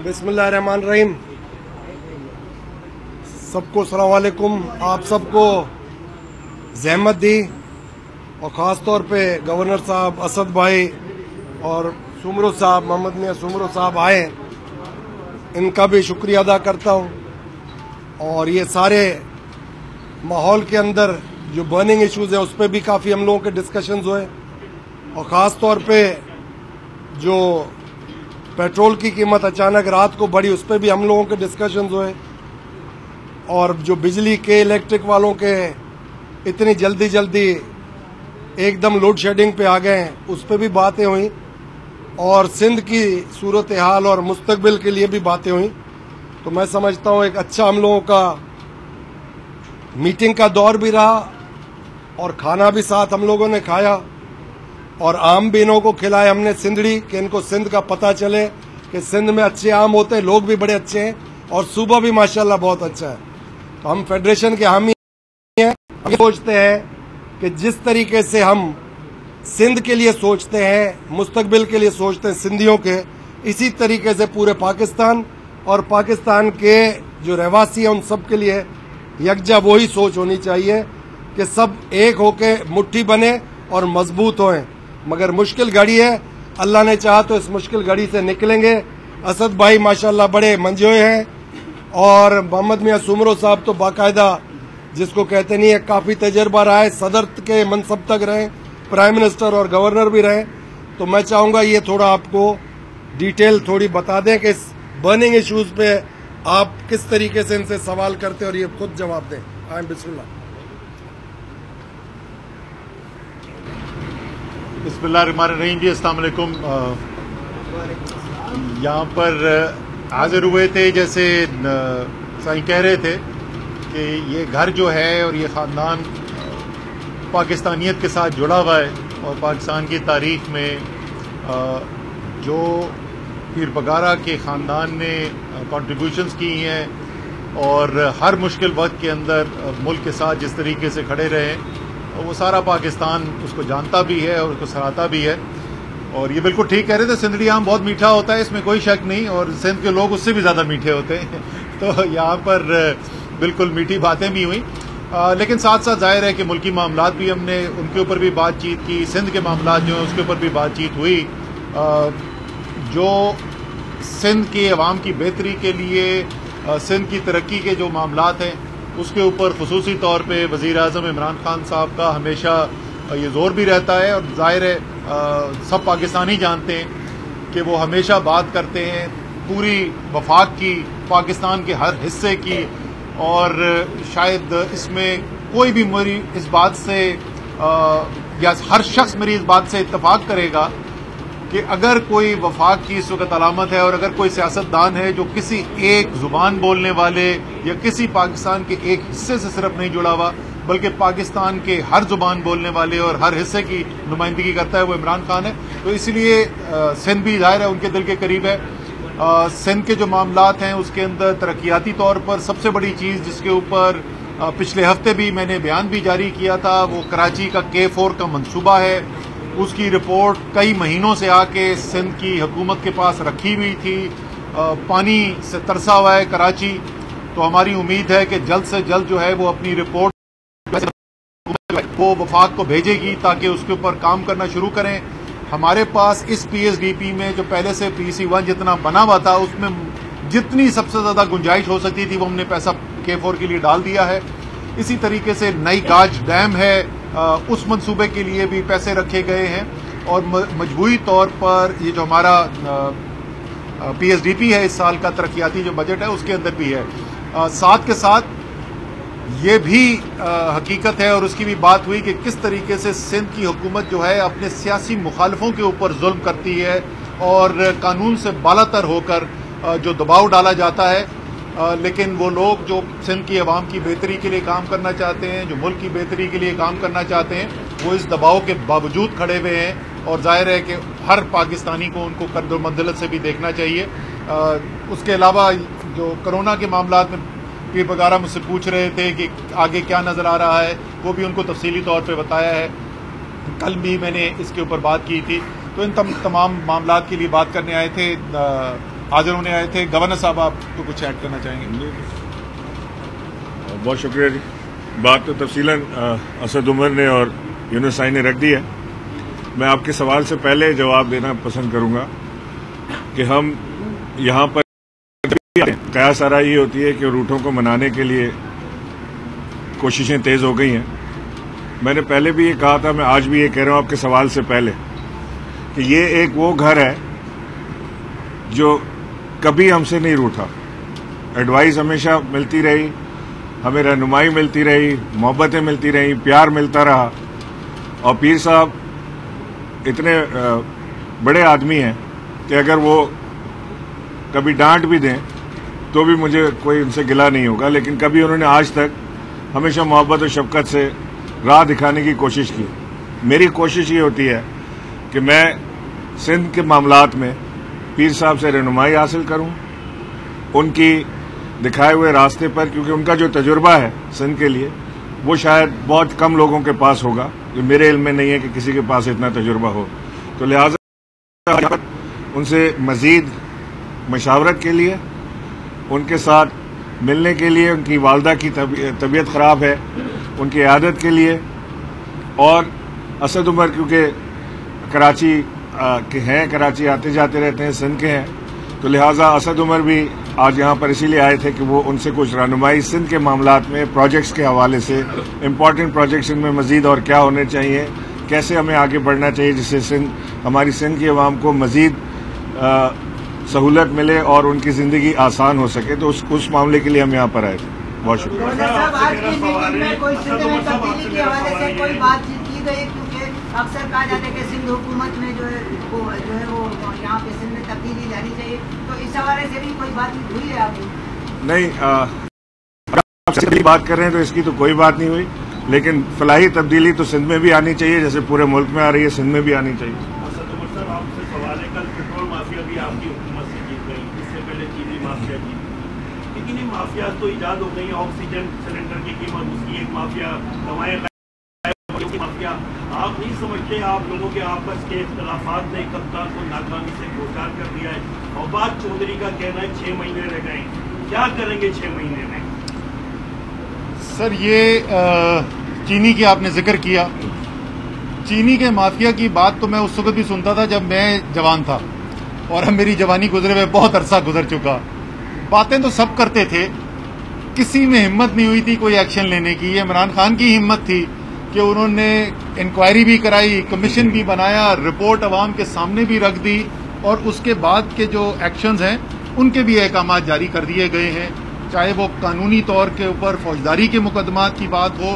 बिस्मिल्लाहिर्रहमानिर्रहीम। सबको अस्सलाम वालेकुम। आप सबको ज़हमत दी और ख़ास तौर पे गवर्नर साहब असद भाई और सुमरो साहब मोहम्मद मियां सुमरो साहब आए, इनका भी शुक्रिया अदा करता हूँ। और ये सारे माहौल के अंदर जो बर्निंग इश्यूज़ हैं उस पर भी काफ़ी हम लोगों के डिस्कशंस हुए और ख़ास तौर पे जो पेट्रोल की कीमत अचानक रात को बढ़ी उस पर भी हम लोगों के डिस्कशंस हुए और जो बिजली के इलेक्ट्रिक वालों के इतनी जल्दी एकदम लोड शेडिंग पे आ गए हैं उस पर भी बातें हुई और सिंध की सूरत हाल और मुस्तकबिल के लिए भी बातें हुई। तो मैं समझता हूँ एक अच्छा हम लोगों का मीटिंग का दौर भी रहा और खाना भी साथ हम लोगों ने खाया और आम भी इन्हों को खिलाए हमने सिंधड़ी कि इनको सिंध का पता चले कि सिंध में अच्छे आम होते हैं, लोग भी बड़े अच्छे हैं और सूबा भी माशाल्लाह बहुत अच्छा है। तो हम फेडरेशन के हामी हैं। हम सोचते हैं कि जिस तरीके से हम सिंध के लिए सोचते हैं, मुस्तकबिल के लिए सोचते हैं सिंधियों के, इसी तरीके से पूरे पाकिस्तान और पाकिस्तान के जो रहवासी हैं उन सब के लिए यकजा वही सोच होनी चाहिए कि सब एक होके मुट्ठी बने और मजबूत होएं। मगर मुश्किल घड़ी है, अल्लाह ने चाहा तो इस मुश्किल घड़ी से निकलेंगे। असद भाई माशाल्लाह बड़े मंजोए हैं और मोहम्मद मियां सुमरो साहब तो बाकायदा जिसको कहते नहीं है काफ़ी तजर्बा रहा है, सदर के मनसब तक रहे, प्राइम मिनिस्टर और गवर्नर भी रहे। तो मैं चाहूँगा ये थोड़ा आपको डिटेल थोड़ी बता दें कि इस बर्निंग इश्यूज़ पे आप किस तरीके से इनसे सवाल करते और ये खुद जवाब दें। आए बिस्मिल्लाह। बिस्मिल्लाहिर्रहमानिर्रहीम जी, अस्सलाम वालेकुम। यहाँ पर हाजिर हुए थे, जैसे साईं कह रहे थे कि ये घर जो है और ये ख़ानदान पाकिस्तानियत के साथ जुड़ा हुआ है और पाकिस्तान की तारीख में जो पीर बगारा के ख़ानदान ने कंट्रीब्यूशंस की हैं और हर मुश्किल वक्त के अंदर मुल्क के साथ जिस तरीके से खड़े रहे और वो सारा पाकिस्तान उसको जानता भी है और उसको सराहता भी है। और ये बिल्कुल ठीक कह रहे थे, सिंधड़ी आम बहुत मीठा होता है, इसमें कोई शक नहीं, और सिंध के लोग उससे भी ज़्यादा मीठे होते हैं। तो यहाँ पर बिल्कुल मीठी बातें भी हुई, लेकिन साथ साथ जाहिर है कि मुल्की मामलात भी हमने उनके ऊपर भी बातचीत की, सिंध के मामलात जो हैं उसके ऊपर भी बातचीत हुई। जो सिंध की अवाम की बेहतरी के लिए सिंध की तरक्की के जो मामलात हैं उसके ऊपर खुसूसी तौर पे वज़ीर आज़म इमरान खान साहब का हमेशा ये जोर भी रहता है और जाहिर है सब पाकिस्तानी जानते हैं कि वो हमेशा बात करते हैं पूरी वफाक की, पाकिस्तान के हर हिस्से की। और शायद इसमें कोई भी मेरी इस बात से या हर शख्स मेरी इस बात से इत्तफाक करेगा कि अगर कोई वफाक की इस वक्त अलामत है और अगर कोई सियासतदान है जो किसी एक जुबान बोलने वाले या किसी पाकिस्तान के एक हिस्से से सिर्फ नहीं जुड़ा हुआ बल्कि पाकिस्तान के हर जुबान बोलने वाले और हर हिस्से की नुमाइंदगी करता है, वो इमरान खान है। तो इसलिए सिंध भी जाहिर है उनके दिल के करीब है। सिंध के जो मामलात हैं उसके अंदर तरक्याती तौर पर सबसे बड़ी चीज़ जिसके ऊपर पिछले हफ्ते भी मैंने बयान भी जारी किया था वो कराची का K4 का मंसूबा है। उसकी रिपोर्ट कई महीनों से आके सिंध की हुकूमत के पास रखी हुई थी। पानी से तरसा हुआ है कराची, तो हमारी उम्मीद है कि जल्द से जल्द जो है वो अपनी रिपोर्ट वो वफाक को भेजेगी ताकि उसके ऊपर काम करना शुरू करें। हमारे पास इस PSDP में जो पहले से PC1 जितना बना हुआ था उसमें जितनी सबसे ज़्यादा गुंजाइश हो सकती थी वो हमने पैसा K4 के लिए डाल दिया है। इसी तरीके से नई गाज डैम है, उस मंसूबे के लिए भी पैसे रखे गए हैं और मजबूरी तौर पर ये जो हमारा PSDP है इस साल का तरक्याती जो बजट है उसके अंदर भी है। साथ के साथ ये भी हकीकत है और उसकी भी बात हुई कि किस तरीके से सिंध की हुकूमत जो है अपने सियासी मुखालफों के ऊपर जुल्म करती है और कानून से बालातर होकर जो दबाव डाला जाता है, लेकिन वो लोग जो सिंध की आवाम की बेहतरी के लिए काम करना चाहते हैं, जो मुल्क की बेहतरी के लिए काम करना चाहते हैं, वो इस दबाव के बावजूद खड़े हुए हैं और जाहिर है कि हर पाकिस्तानी को उनको कद्र मंजिलत से भी देखना चाहिए। उसके अलावा जो कोरोना के मामलात में पीर बगारा मुझसे पूछ रहे थे कि आगे क्या नज़र आ रहा है, वो भी उनको तफसीली तौर पर बताया है। कल भी मैंने इसके ऊपर बात की थी। तो इन तमाम मामलात के लिए बात करने आए थे हाजिर होने आए थे। गवर्नर साहब, आप तो कुछ ऐड करना चाहेंगे? बहुत शुक्रिया जी। बात तो तफसीलन असद उमर ने और यूनुस साई ने रख दी है। मैं आपके सवाल से पहले जवाब देना पसंद करूंगा कि हम यहाँ पर कयास आराई ये होती है कि रूठों को मनाने के लिए कोशिशें तेज हो गई हैं। मैंने पहले भी ये कहा था, मैं आज भी ये कह रहा हूं आपके सवाल से पहले, कि ये एक वो घर है जो कभी हमसे नहीं रूठा। एडवाइस हमेशा मिलती रही, हमें रहनुमाई मिलती रही, मोहब्बतें मिलती रही, प्यार मिलता रहा। और पीर साहब इतने बड़े आदमी हैं कि अगर वो कभी डांट भी दें तो भी मुझे कोई उनसे गिला नहीं होगा, लेकिन कभी उन्होंने आज तक हमेशा मोहब्बत और शफकत से राह दिखाने की कोशिश की। मेरी कोशिश ये होती है कि मैं सिंध के मामलात में पीर साहब से रहनुमाई हासिल करूं, उनकी दिखाए हुए रास्ते पर, क्योंकि उनका जो तजुर्बा है सिंध के लिए वो शायद बहुत कम लोगों के पास होगा। जो मेरे इल्म में नहीं है कि किसी के पास इतना तजुर्बा हो, तो लिहाजा उनसे मजीद मशावरत के लिए, उनके साथ मिलने के लिए, उनकी वालदा की तबीयत ख़राब है उनकी इयादत के लिए, और असद उमर क्योंकि कराची के हैं, कराची आते जाते रहते हैं, सिंध के हैं, तो लिहाजा असद उमर भी आज यहाँ पर इसीलिए आए थे कि वो उनसे कुछ रहनुमाई सिंध के मामलात में प्रोजेक्ट्स के हवाले से, इम्पॉर्टेंट प्रोजेक्ट्स इनमें मजीद और क्या होने चाहिए, कैसे हमें आगे बढ़ना चाहिए जिससे हमारी सिंध की आवाम को मजीद सहूलत मिले और उनकी जिंदगी आसान हो सके। तो उस मामले के लिए हम यहाँ पर आए थे। बहुत शुक्रिया। आज की मीटिंग में कोई सिंध में तब्दीली के हवाले से कोई बातचीत की गई, क्योंकि अक्सर कहा जाता है कि सिंध हुकूमत में जो है वो यहाँ पे सिंध में तब्दीली लानी चाहिए, तो इस हवाले से भी कोई बातचीत हुई है आपकी? नहीं, आप बात कर रहे हैं तो इसकी तो कोई बात नहीं हुई, लेकिन फलाही तब्दीली तो सिंध में भी आनी चाहिए, जैसे पूरे मुल्क में आ रही है, सिंध में भी आनी चाहिए। आपसे सवाल है, कल पेट्रोल माफिया भी आपकी हुकूमत से जीत गई, इससे पहले चीनी माफिया जीत, लेकिन ये माफिया तो ईजाद हो गई। ऑक्सीजन सिलेंडर की कीमत, उसकी एक माफिया, दवाएं माफिया। आप नहीं समझते आप लोगों के आपस के इख्तलाफात ने कप्तान को नाकामी से गोचार कर दिया है? और बात चौधरी का कहना है 6 महीने रह गए, क्या करेंगे 6 महीने में? सर, ये चीनी की आपने जिक्र किया, चीनी के माफिया की बात तो मैं उस वक्त भी सुनता था जब मैं जवान था, और अब मेरी जवानी गुजरे हुए बहुत अरसा गुजर चुका। बातें तो सब करते थे, किसी में हिम्मत नहीं हुई थी कोई एक्शन लेने की। इमरान खान की हिम्मत थी कि उन्होंने इंक्वायरी भी कराई, कमीशन भी बनाया, रिपोर्ट अवाम के सामने भी रख दी, और उसके बाद के जो एक्शंस हैं उनके भी अहकाम जारी कर दिए गए हैं, चाहे वो कानूनी तौर के ऊपर फौजदारी के मुकदमात की बात हो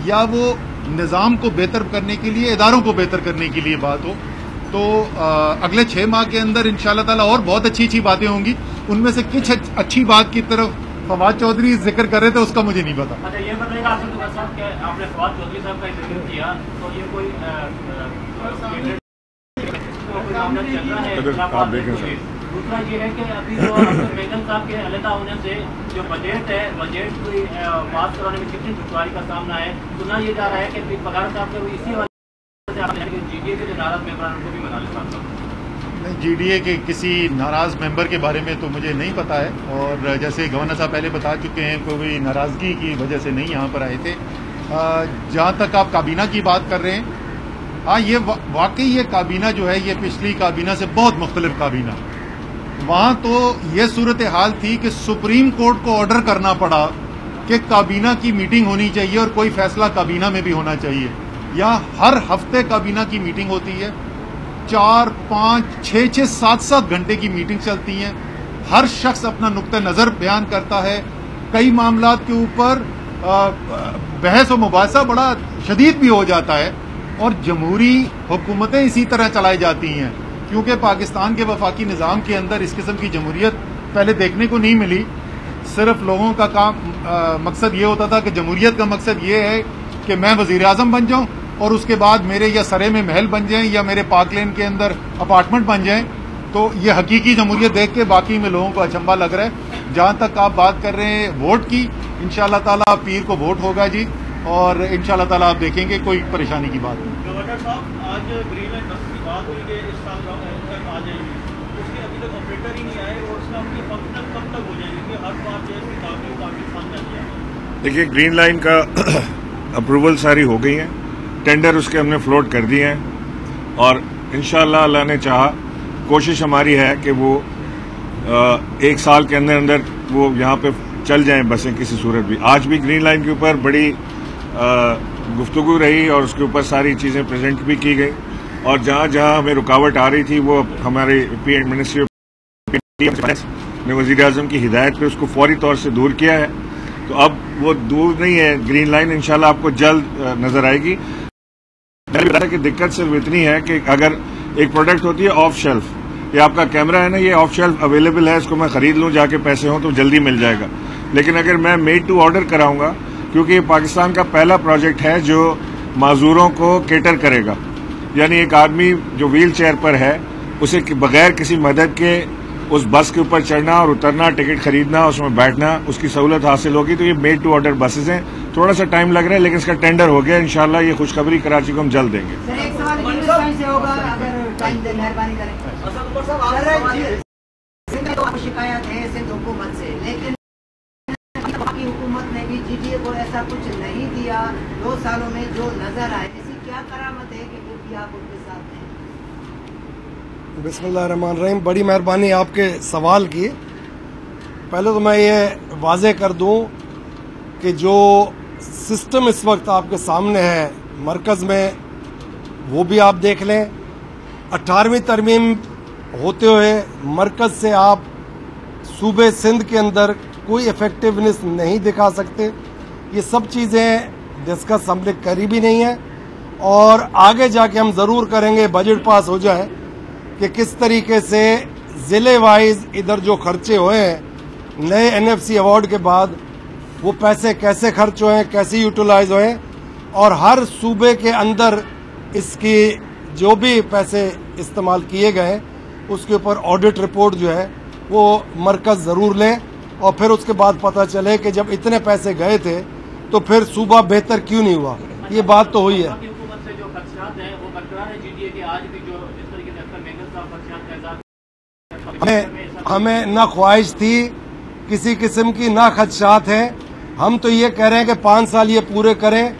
या वो निज़ाम को बेहतर करने के लिए, इदारों को बेहतर करने के लिए बात हो। तो अगले 6 माह के अंदर इंशाअल्लाह ताला और बहुत अच्छी अच्छी बातें होंगी। उनमें से कुछ अच्छी बात की तरफ फवाद चौधरी जिक्र कर रहे थे, उसका मुझे नहीं पता। अच्छा, ये बताइएगा साहब, आपने फवाद चौधरी साहब का जिक्र किया, तो ये कोई मामला चल रहा है? दूसरा ये है कि अभी जो बेगम साहब के अलहदा होने से जो बजट है, बजट को पास कराने में कितनी दुश्वारी का सामना है। सुना ये जा रहा है कि पगार साहब के इसी वाले जीडीए के जो नाराज मेंबर उनको भी मना लेता था। नहीं, जीडीए के किसी नाराज मेंबर के बारे में तो मुझे नहीं पता है, और जैसे गवर्नर साहब पहले बता चुके हैं, कोई नाराजगी की वजह से नहीं यहाँ पर आए थे। जहाँ तक आप काबीना की बात कर रहे हैं, हाँ, ये वाकई ये काबीना जो है, ये पिछली काबीना से बहुत मुख्तलिफ काबीना। वहाँ तो ये सूरत हाल थी कि सुप्रीम कोर्ट को ऑर्डर करना पड़ा कि काबीना की मीटिंग होनी चाहिए और कोई फैसला काबीना में भी होना चाहिए। यहाँ हर हफ्ते काबीना की मीटिंग होती है, 4, 5, 6, 7 घंटे की मीटिंग चलती हैं। हर शख्स अपना नुक्ता नज़र बयान करता है, कई मामलात के ऊपर बहस व मुबासा बड़ा शदीद भी हो जाता है, और जमहूरी हुकूमतें इसी तरह चलाई जाती हैं, क्योंकि पाकिस्तान के वफाकी निज़ाम के अंदर इस किस्म की जमहूरियत पहले देखने को नहीं मिली। सिर्फ लोगों का मकसद ये होता था कि जमहूरियत का मकसद ये है कि मैं वज़ीर आज़म बन जाऊं और उसके बाद मेरे या सरे में महल बन जाएं या मेरे पार्क लेन के अंदर अपार्टमेंट बन जाएं। तो ये हकीकी जमहूरियत देख के बाकी में लोगों को अचंभा लग रहा है। जहां तक आप बात कर रहे हैं वोट की, इंशाअल्लाह ताला पीर को वोट होगा जी, और इंशाअल्लाह ताला आप देखेंगे कोई परेशानी की बात नहीं। गवर्नर साहब, आज ग्रीन लाइन की बात हुई कि इस साल तक आ जाएगी, उसकी अभी तक ऑपरेटर ही नहीं आए और उसका अपनी फंक्शनल कब तक हो जाएगी कि हर बार जो है काफी सामने आ जाएगा। देखिए, ग्रीन लाइन का अप्रूवल सारी हो गई है, टेंडर उसके हमने फ्लोट कर दिए हैं और इंशाअल्लाह अल्लाह ने चाहा, कोशिश हमारी है कि वो 1 साल के अंदर अंदर वो यहाँ पे चल जाएं बसें किसी सूरत भी। आज भी ग्रीन लाइन के ऊपर बड़ी गुफ्तगू रही और उसके ऊपर सारी चीज़ें प्रेजेंट भी की गई और जहाँ जहाँ हमें रुकावट आ रही थी वो हमारे मिनिस्ट्री ने वज़ीर-ए-आज़म की हिदायत पे उसको फौरी तौर से दूर किया है। तो अब वो दूर नहीं है ग्रीन लाइन, इंशाल्लाह आपको जल्द नजर आएगी। मैंने बताया कि दिक्कत सिर्फ इतनी है कि अगर एक प्रोडक्ट होती है ऑफ शेल्फ, ये आपका कैमरा है ना, ये ऑफ शेल्फ अवेलेबल है, इसको मैं खरीद लूं जाके पैसे हों तो जल्दी मिल जाएगा। लेकिन अगर मैं मेड टू ऑर्डर कराऊंगा, क्योंकि ये पाकिस्तान का पहला प्रोजेक्ट है जो माजूरों को केटर करेगा, यानी एक आदमी जो व्हील चेयर पर है उसे बगैर किसी मदद के उस बस के ऊपर चढ़ना और उतरना, टिकट खरीदना, उसमें बैठना, उसकी सहूलत हासिल होगी। तो ये मेड टू ऑर्डर बसेज हैं, थोड़ा सा टाइम लग रहा है लेकिन इसका टेंडर हो गया। इंशाल्लाह ये खुशखबरी कराची को हम जल्द देंगे। सर, एक सवाल से होगा, अगर टाइम दे, मेहरबानी करें। तो शिकायत है सिंध हुकूमत से, लेकिन बाकी हुकूमत ने भी जीटीए को ऐसा कुछ नहीं दिया 2 सालों में जो नजर आए। ऐसी क्या करामत है कि फिर भी आप उनके साथ हैं? बिस्मिल्लाहिर्रहमानिर्रहीम, बड़ी मेहरबानी आपके सवाल की। पहले तो मैं ये वाज़ेह कर दूं कि जो सिस्टम इस वक्त आपके सामने है मरकज़ में, वो भी आप देख लें। 18वीं तरमीम होते हुए मरकज़ से आप सूबे सिंध के अंदर कोई इफेक्टिवनेस नहीं दिखा सकते। ये सब चीज़ें डिस्कस हमने करी भी नहीं है और आगे जाके हम ज़रूर करेंगे, बजट पास हो जाए, कि किस तरीके से ज़िले वाइज इधर जो खर्चे हुए हैं नए एनएफसी अवार्ड के बाद, वो पैसे कैसे खर्च हुए हैं, कैसे यूटिलाइज हुए हैं, और हर सूबे के अंदर इसकी जो भी पैसे इस्तेमाल किए गए उसके ऊपर ऑडिट रिपोर्ट जो है वो मरकज़ ज़रूर लें और फिर उसके बाद पता चले कि जब इतने पैसे गए थे तो फिर सूबा बेहतर क्यों नहीं हुआ। ये बात तो हुई है। हमें ना ख्वाहिश थी किसी किस्म की, ना खदशात हैं। हम तो ये कह रहे हैं कि 5 साल ये पूरे करें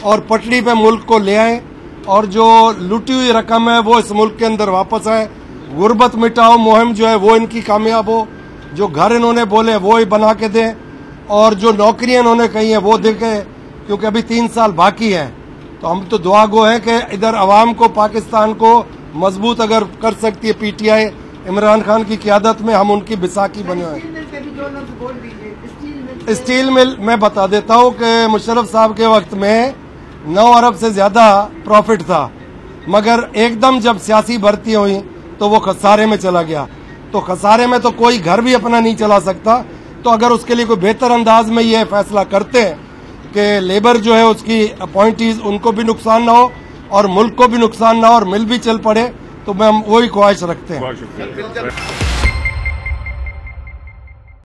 और पटड़ी पे मुल्क को ले आएं और जो लुटी हुई रकम है वो इस मुल्क के अंदर वापस आए। गुर्बत मिटाओ मुहिम जो है वो इनकी कामयाब हो, जो घर इन्होंने बोले वो ही बना के दें और जो नौकरियां इन्होंने कही हैं वो देखें, क्योंकि अभी 3 साल बाकी हैं। तो हम तो दुआ गो हैं कि इधर अवाम को, पाकिस्तान को मजबूत अगर कर सकती है पीटीआई इमरान खान की क़यादत में, हम उनकी बिसाकी बने हुए हैं। स्टील मिल मैं बता देता हूँ कि मुशर्रफ साहब के वक्त में 9 अरब से ज्यादा प्रॉफिट था, मगर एकदम जब सियासी भर्ती हुई तो वो खसारे में चला गया। तो खसारे में तो कोई घर भी अपना नहीं चला सकता। तो अगर उसके लिए कोई बेहतर अंदाज में ये फैसला करते हैं कि लेबर जो है उसकी अपॉइंटीज उनको भी नुकसान ना हो और मुल्क को भी नुकसान ना हो और मिल भी चल पड़े, तो मैं वही ख्वाहिश रखते हैं।